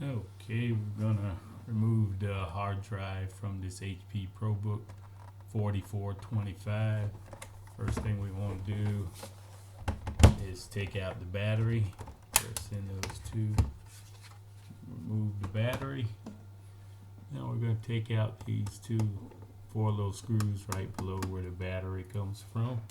Okay, we're gonna remove the hard drive from this HP ProBook 4425. First thing we want to do is take out the battery. Press in those two, remove the battery. Now we're going to take out these four little screws right below where the battery comes from.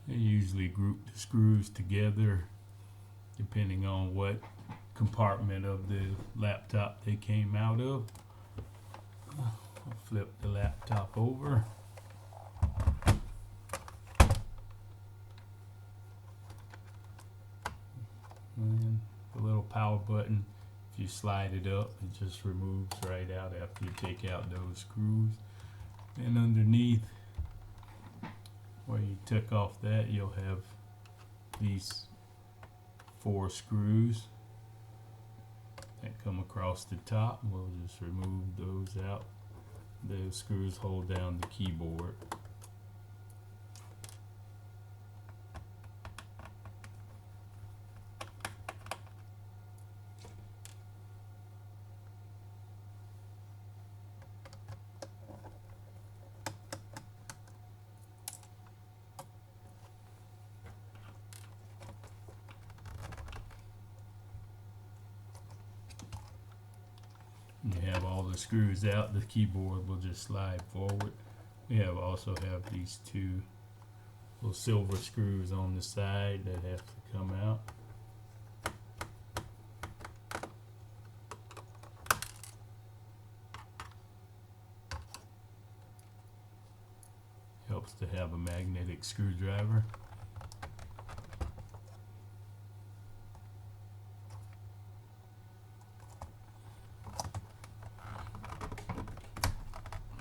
They usually group the screws together depending on what compartment of the laptop they came out of. I'll flip the laptop over. And the little power button, if you slide it up, it just removes right out after you take out those screws. And underneath, where you took off that, you'll have these four screws that come across the top. We'll just remove those out. Those screws hold down the keyboard. You have all the screws out, the keyboard will just slide forward. We also have these two little silver screws on the side that have to come out. Helps to have a magnetic screwdriver.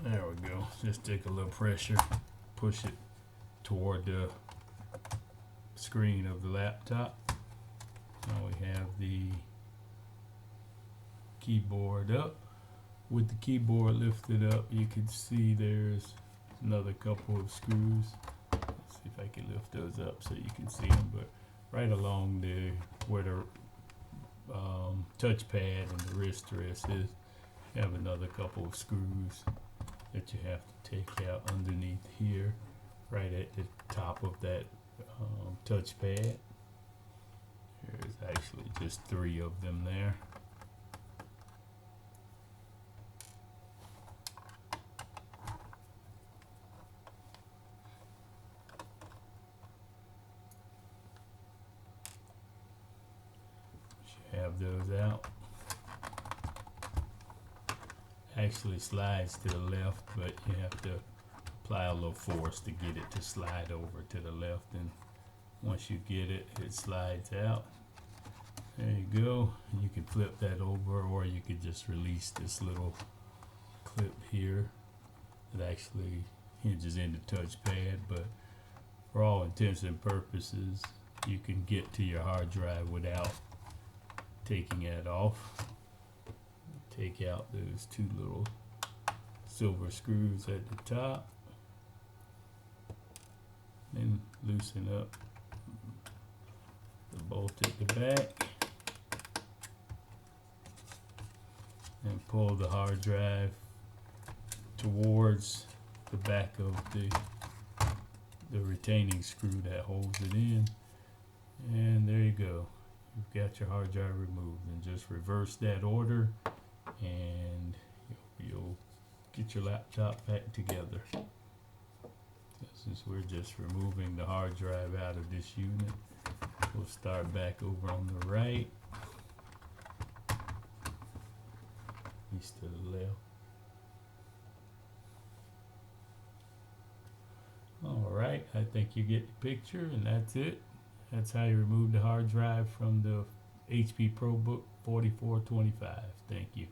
There we go. Just take a little pressure, push it toward the screen of the laptop. Now we have the keyboard up. With the keyboard lifted up, you can see there's another couple of screws. Let's see if I can lift those up so you can see them. But right along where the touchpad and the wrist rest is, you have another couple of screws that you have to take out underneath here, right at the top of that touchpad. There's actually just three of them there. You have those out. Actually slides to the left, but you have to apply a little force to get it to slide over to the left, and once you get it, it slides out. There you go. You can flip that over, or you could just release this little clip here that actually hinges in the touchpad, but for all intents and purposes you can get to your hard drive without taking it off. Take out those two little silver screws at the top, then loosen up the bolt at the back and pull the hard drive towards the back of the retaining screw that holds it in, and there you go. You've got your hard drive removed. And just reverse that order and you'll get your laptop back together. Since we're just removing the hard drive out of this unit, we'll start back over on the right, east to the left. Alright, I think you get the picture, and that's it. That's how you remove the hard drive from the HP ProBook 4425. Thank you.